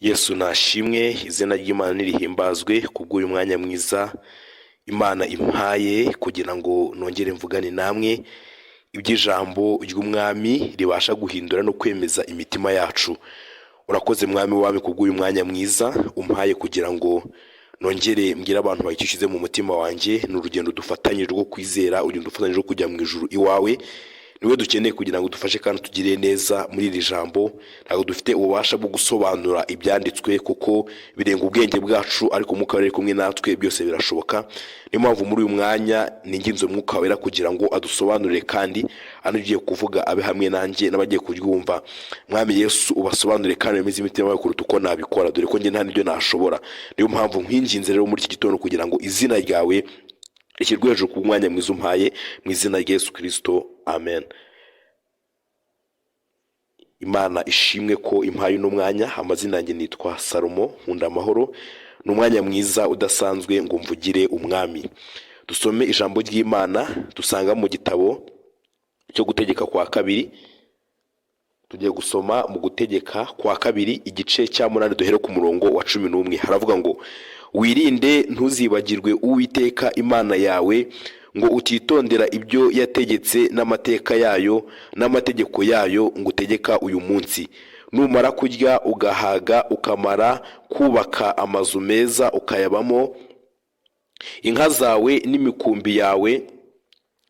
Yesu nashimwe, izina ry'Imana nirihimbazwe kubw'uyu mwanya mwiza Imana impaye kugira ngo nongere mvugane namwe iby'ijambo ry'umwami ribasha guhindura no kwemeza imitima yacu. Urakoze mwami wami kubw'uyu mwanya mwiza umpaye kugira ngo nongere mbwira abantu bayishize mu mutima wanjye. N'urugendo dufatanyije rwo kwizera, urugendo dufatanyije rwo kujya mu ijuru iwawe. Niwe dukeneye kugira ngo dufashe kandi tugire neza muri iri jambo. Ntabwo dufite ububasha bwo gusobanura ibyanditswe kuko birenga ubwenge bwacu, ariko Umwuka Wera kumwe natwe byose birashoboka. Niyo mpamvu muri uyu mwanya ninginze Umwuka Wera kugira ngo adusobanurire kandi anugiye kuvuga abe hamwe nanjye n'abagiye kuryumva. Mwami Yesu ubasobanurire kandi bemeze imitima yawe kuruta uko nabikora, dore ko njye nta n'ibyo nashobora. Niyo mpamvu nkwinginze rero muri iki gitondo kugira ngo izina ryawe rishyirwe hejuru ku mwanya mwiza umpaye, mu izina rya Yesu Kristo, amen. Imana ishimwe ko impaye uno mwanya. Amazina yanjye nitwa Salomon, nkunda amahoro. Ni umwanya mwiza udasanzwe ngo mvugire umwami. Dusome ijambo ry'Imana dusanga mu gitabo cyo Gutegeka kwa kabiri. Tugiye gusoma mu Gutegeka kwa kabiri igice cya 8 duhere ku murongo wa 11. Haravuga ngo wirinde ntuzibagirwe Uwiteka Imana yawe, ngo utitondera ibyo yategetse n'amateka yayo n'amategeko yayo ngutegeka uyu munsi. Numara kurya ugahaga, ukamara kubaka amazu meza ukayabamo, inka zawe n'imikumbi yawe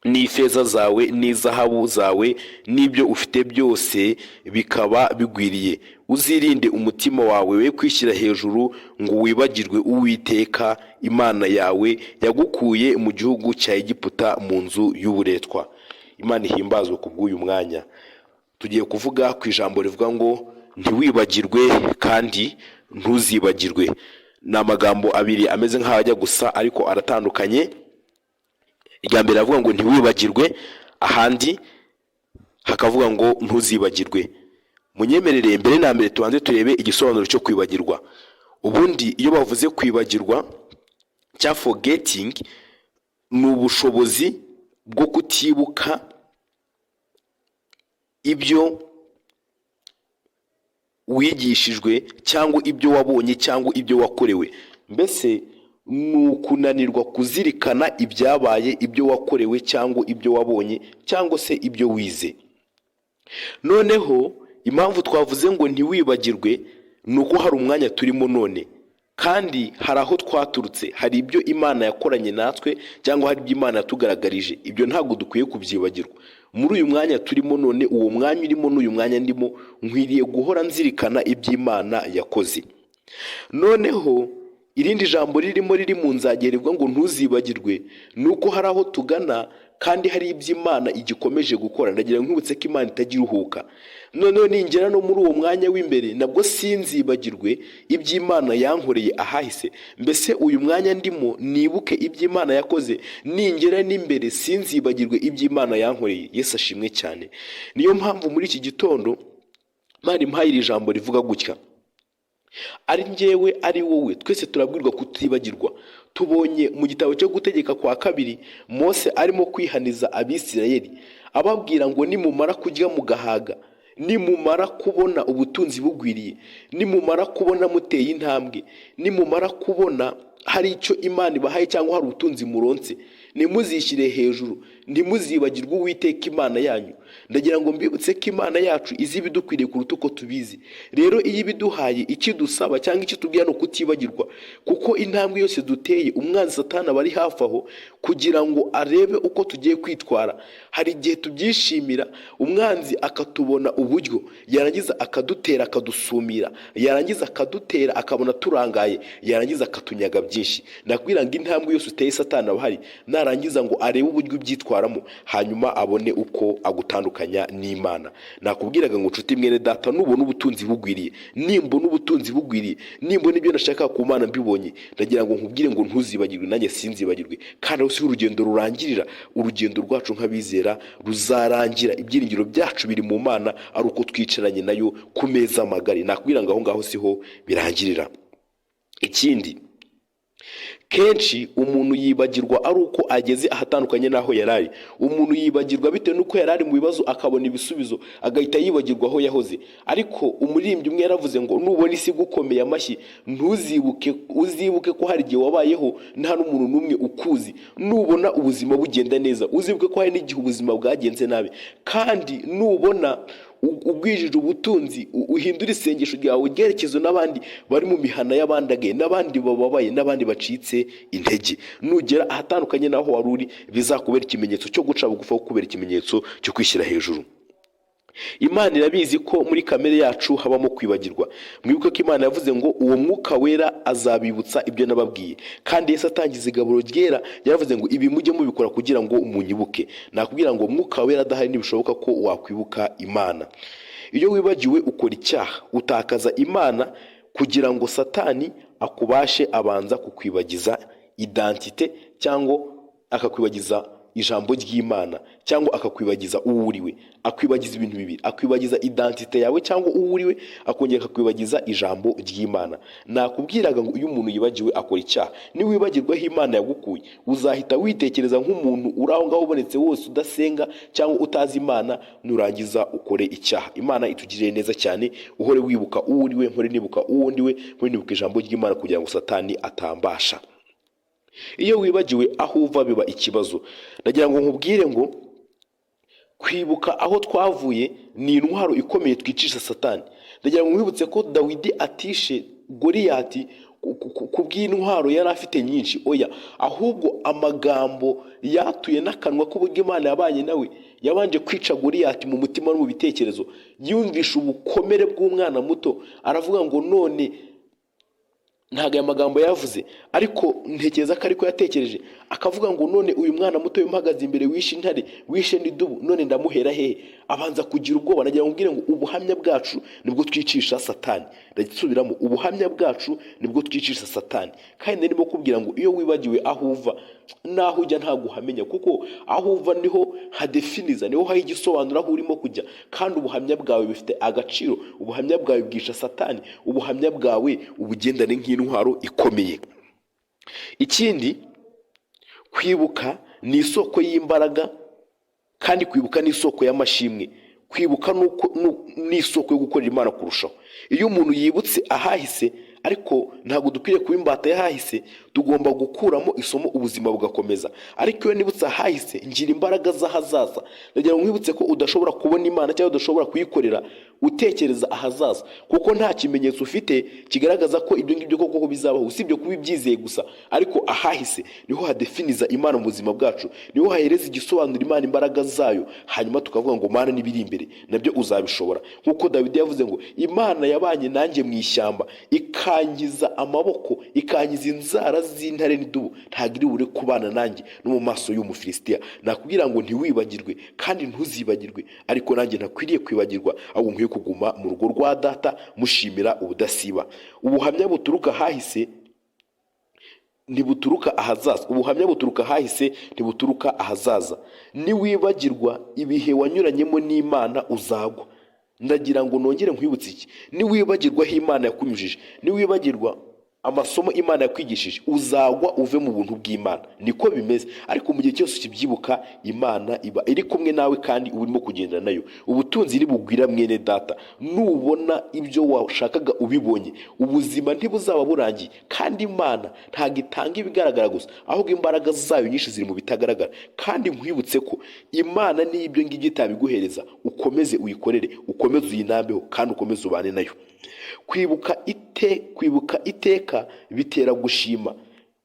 n'ifeza zawe n'izahabu zawe n'ibyo ufite byose bikaba bigwiriye, uzirinde umutima wawe we kwishyira hejuru ngo wibagirwe Uwiteka Imana yawe yagukuye mu gihugu cya Egiputa mu nzu y'uburetwa. Imana ihimbazwe kubw'uyu mwanya. Tugiye kuvuga ku ijambo rivuga ngo ntiwibagirwe kandi ntuzibagirwe. Ni amagambo abiri ameze nk'aho ajya gusa ariko aratandukanye. Irya mbere avuga ngo ntiwibagirwe, ahandi hakavuga ngo ntuzibagirwe. Munyemerere mbere na mbere tubanze turebe igisobanuro cyo kwibagirwa. Ubundi iyo bavuze kwibagirwa cya forgetting, ni ubushobozi bwo kutibuka ibyo wigishijwe cyangwa ibyo wabonye cyangwa ibyo wakorewe. Mbese ni ukunanirwa kuzirikana ibyabaye, ibyo wakorewe cyangwa ibyo wabonye cyangwa se ibyo wize. Noneho impamvu twavuze ngo ntiwibagirwe ni uko hari umwanya turimo none, kandi hari aho twaturutse, hari ibyo Imana yakoranye natwe cyangwa hari ibyo Imana yatugaragarije. Ibyo ntabwo dukwiye kubyibagirwa. Muri uyu mwanya turimo none, uwo mwanya urimo n'uyu mwanya ndimo, nkwiriye guhora nzirikana ibyo Imana yakoze. Noneho irindi jambo riri mu nzagero rivuga ngo ntuzibagirwe, ni uko hari aho tugana kandi hari ibyo Imana igikomeje gukora. Ndagira nkwibutse ko Imana itagira uhuka. Noneho ningera no muri uwo mwanya w'imbere, nabwo sinzibagirwe ibyo Imana yankoreye ahahise. Mbese uyu mwanya ndimo nibuke ibyo Imana yakoze, ningera n'imbere sinzibagirwe ibyo Imana yankoreye. Yesu ashimwe cyane. Niyo mpamvu muri iki gitondo Imana impaye iri jambo rivuga gutya: ari njyewe ari wowe, twese turabwirwa kutibagirwa. Tubonye mu gitabo cyo Gutegeka kwa kabiri Mose arimo kwihaniza Abisirayeli, ababwira ngo nimumara kurya mugahaga, nimumara kubona ubutunzi bugwiriye, nimumara kubona muteye intambwe, nimumara kubona hari icyo Imana ibahaye cyangwa hari ubutunzi muronse, nimuzishyire hejuru, ntimuzibagirwe Uwiteka Imana yanyu. Ndagira ngo mbibutse ko Imana yacu izi ibidukwiriye kuruta uko tubizi. Rero iyo ibiduhaye ikidusaba cyangwa icyo tubwira no kutibagirwa, kuko intambwe yose duteye umwanzi Satani aba ari hafi aho kugira ngo arebe uko tugiye kwitwara. Hari igihe tubyishimira, umwanzi akatubona uburyo, yarangiza akadutera akadusumira, yarangiza akadutera akabona turangaye, yarangiza akatunyaga byinshi. Ndakubwira ngo intambwe yose uteye Satani aba ahari, narangiza ngo arebe uburyo ubyitwaramo, hanyuma abone uko agutandukanya n'Imana. Nakubwiraga ngo nshuti mwene data, nubona ubutunzi bugwiriye, nimbona ubutunzi bugwiriye, nimbona ibyo nashaka ku Mana mbibonye, ndagira ngo nkubwire ngo ntuzibagirwe, nanjye sinzibagirwe. Kandi aho si urugendo rurangirira, urugendo rwacu nk'abizera ruzarangira. Ibyiringiro byacu biri mu Mana, ari uko twicaranye nayo ku meza magari. Nakubwira ngo aho ngaho siho birangirira. Ikindi, Kenshi umuntu yibagirwa ari uko ageze ahatandukanye n'aho yarari. Umuntu yibagirwa bitewe n'uko yarari mu bibazo akabona ibisubizo agahita yibagirwa aho yahoze. Ariko umuririmbyi umwe yaravuze ngo nubona isi gukomeye amashyi uzibuke ko hari igihe wabayeho nta n'umuntu n'umwe ukuzi. Nubona ubuzima bugenda neza uzibuke ko hari n'igihe ubuzima bwagenze nabi. Kandi nubona ugwijije ubutunzi uhindura isengesho ryawe ryerekezo n'abandi bari mu mihana y'abandagaye, n'abandi bababaye, n'abandi bacitse intege. Nugera ahatandukanye naho wari uri bizakubera ikimenyetso cyo guca bugufi, kubera ikimenyetso cyo kwishyira hejuru. Imana irabizi ko muri kamere yacu habamo kwibagirwa. Mwibuke ko Imana yavuze ngo uwo mwuka wera azabibutsa ibyo nababwiye. Kandi Yesu atangiza igaburo ryera yaravuze ngo ibi mujye mubikora kugira ngo munyibuke. Nakubwira ngo umwuka wera adahari ntibishoboka ko wakwibuka Imana. Iyo wibagiwe ukora icyaha, utakaza Imana kugira ngo Satani akubashe abanza kukwibagiza identite, cyangwa akakwibagiza ijambo ry'Imana, cyangwa akakwibagiza uwo uriwe. Akwibagiza ibintu bibiri: akwibagiza identite yawe cyangwa uwo uriwe, akongera akakwibagiza ijambo ry'Imana. Nakubwiraga ngo iyo umuntu yibagiwe akora icyaha. Niwibagirwaho Imana yagukuye uzahita witekereza nk'umuntu uri aho ngaho ubonetse wose udasenga cyangwa utazi Imana, nurangiza ukore icyaha. Imana itugirire neza cyane. Uhore wibuka uwo uriwe, mpore nibuka uwo ndiwe, mpore nibuka ijambo ry'Imana kugira ngo Satani atambasha. Iyo wibagiwe aho uva biba ikibazo. Ndagira ngo nkubwire ngo kwibuka aho twavuye ni intwaro ikomeye twicisha Satani. Ndagira ngo mwibutse ko Dawidi atishe Goliyati kubw'intwaro yari afite nyinshi, oya, ahubwo amagambo yatuye n'akanwa k'uburyo Imana yabanye nawe. Yabanje kwica Goliyati mu mutima no mu bitekerezo. Yumvisha ubukomere bw'umwana muto, aravuga ngo none ntago aya magambo yavuze, ariko ntekereza ko ariko yatekereje. Akavuga ngo none uyu mwana muto yumuhagaze imbere wishe intare, wishe n'idubu, none ndamuhera hehe? Abanza kugira ubwoba. Nagira ngo mbwire ngo ubuhamya bwacu nibwo twicisha Satani. Ndagisubiramo, ubuhamya bwacu nibwo twicisha Satani. Kandi ndimo kubwira ngo iyo wibagiwe aho uva naho ujya ntago uhamenya, kuko aho uva niho hadefiniza, niho hari igisobanura aho urimo kujya. Kandi ubuhamya bwawe bifite agaciro. Ubuhamya bwawe bwisha Satani. Ubuhamya bwawe ubugendane nk'intwaro ikomeye. Ikindi, kwibuka ni isoko y'imbaraga, kandi kwibuka ni isoko y'amashimwe. Kwibuka ni isoko yo gukorera Imana kurushaho. Iyo umuntu yibutse ahahise, ariko ntabwo dukwiriye kuba imbata y'ahahise, tugomba gukuramo isomo ubuzima bugakomeza. Ariko iyo nibutse ahahise ngira imbaraga z'ahazaza. Ndagira ngo mwibutse ko udashobora kubona Imana cyangwa udashobora kuyikorera utekereza ahazaza, kuko nta kimenyetso ufite kigaragaza ko ibyo ngibyo koko bizabaho, usibye kuba ibyizeye gusa. Ariko ahahise niho hadefiniza Imana mu buzima bwacu, niho hahereza igisobanura Imana imbaraga zayo. Hanyuma tukavuga ngo Mana n'ibiri imbere nabyo uzabishobora. Nkuko Dawidi yavuze ngo Imana yabanye nanjye mu ishyamba, ikangiza amaboko, ikangiza inzara z'intare n'idubu, ntabwo iri bure kubana nanjye no mu maso y'Umufilisitiya. Nakubwira ngo ntiwibagirwe kandi ntuzibagirwe, ariko nanjye ntakwiriye kwibagirwa, ahubwo nkwiye kuguma mu rugo rwa Data mushimira ubudasiba. Ubuhamya buturuka hahise ntibuturuka ahazaza. Ubuhamya buturuka hahise ntibuturuka ahazaza. Niwibagirwa ibihe wanyuranyemo n'Imana uzagwa. Ndagira ngo nongere nkwibutse iki: niwibagirwaho Imana yakunyujije, niwibagirwa amasomo Imana yakwigishije, uzagwa uve mu buntu bw'Imana. Niko bimeze. Ariko mu gihe cyose ukibyibuka, Imana iba iri kumwe nawe kandi urimo kugendana nayo. Ubutunzi iri bugwira mwene data. Nubona ibyo washakaga ubibonye, ubuzima ntibuzaba burangiye. Kandi Imana ntabwo itanga ibigaragara gusa, ahubwo imbaraga zayo nyinshi ziri mu bitagaragara. Kandi nkwibutse ko Imana niyo ibyo ngibyo itabiguhereza, ukomeze uyikorere, ukomeze uyinambeho, kandi ukomeze ubane nayo. Kwibuka iteka bitera gushima.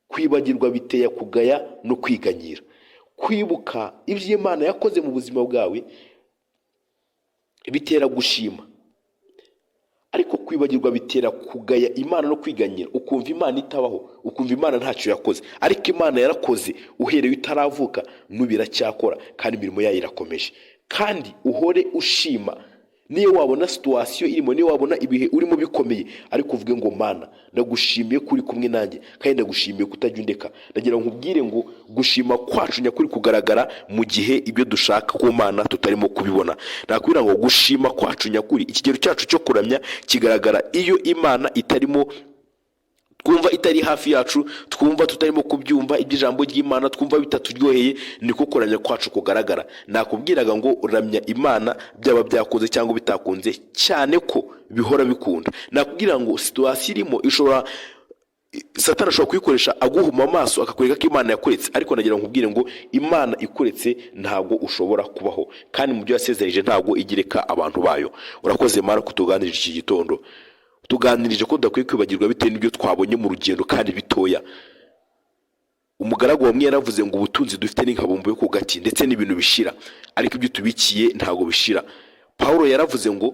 Kwibagirwa biteye kugaya no kwiganyira. Kwibuka ibyo Imana yakoze mu buzima bwawe bitera gushima, ariko kwibagirwa bitera kugaya Imana no kwiganyira. Ukumva Imana itabaho, ukumva Imana ntacyo yakoze. Ariko Imana yarakoze uhereye utaravuka, n'ubira cyakora, kandi imirimo yayo irakomeje. Kandi uhore ushima. Niyo wabona situation irimo, niyo wabona ibihe urimo bikomeye, ariko uvuge ngo Mana ndagushimiye kuri kumwe nanjye, kandi ndagushimiye kutajya undeka. Ndagira ngo nkubwire ngo gushima kwacu nyakuri kugaragara mu gihe ibyo dushaka ku Mana tutarimo kubibona. Nakubwira ngo gushima kwacu nyakuri, ikigero cyacu cyo kuramya kigaragara iyo Imana itarimo twumva itari hafi yacu, twumva tutarimo kubyumva iby'ijambo ry'Imana, twumva bitaturyoheye, niko kuramya kwacu kugaragara. Nakubwiraga ngo uramya Imana byaba byakunze cyangwa bitakunze, cyane ko bihora bikunda. Nakubwira ngo situation irimo ishobora Satani ashobora kuyikoresha aguhuma amaso akakwereka ko Imana yakuretse, ariko nagira nkubwire ngo Imana ikuretse ntabwo ushobora kubaho, kandi mu byo yasezerije ntabwo igireka abantu bayo. Urakoze Mana kutuganirira iki gitondo, tuganirije ko tudakwiye kwibagirwa bitewe n'ibyo twabonye mu rugendo kandi bitoya. Umugaragu wamwe yaravuze ngo ubutunzi dufite ni nkabumbu yo ku gati, ndetse n'ibintu bishira, ariko ibyo tubikiye ntabwo bishira. Paulo yaravuze ngo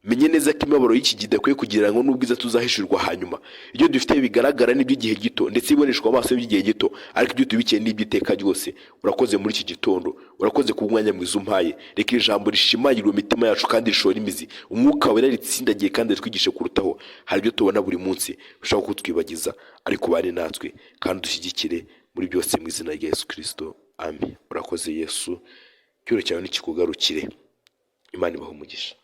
menye neza ko imibabaro y'iki gihe idakwiye kugereranywa n'ubwiza tuzahishurwa hanyuma. Ibyo dufite bigaragara n'iby'igihe gito, ndetse iboneshwa amaso by'igihe gito, ariko ibyo tubikiye n'iby'iteka ryose. Urakoze muri iki gitondo, urakoze ku mwanya mwiza umpaye. Reka ijambo rishimagirwe imitima yacu kandi rishora imizi, umwuka wera ritsindagiye kandi twigishe kurutaho. Hari ibyo tubona buri munsi bishaka kutwibagiza, ariko bari natwe kandi dushyigikire muri byose mu izina rya Yesu Kristo, amen. Urakoze Yesu, cyoro cyawe nikikugarukire. Imana ibahe umugisha.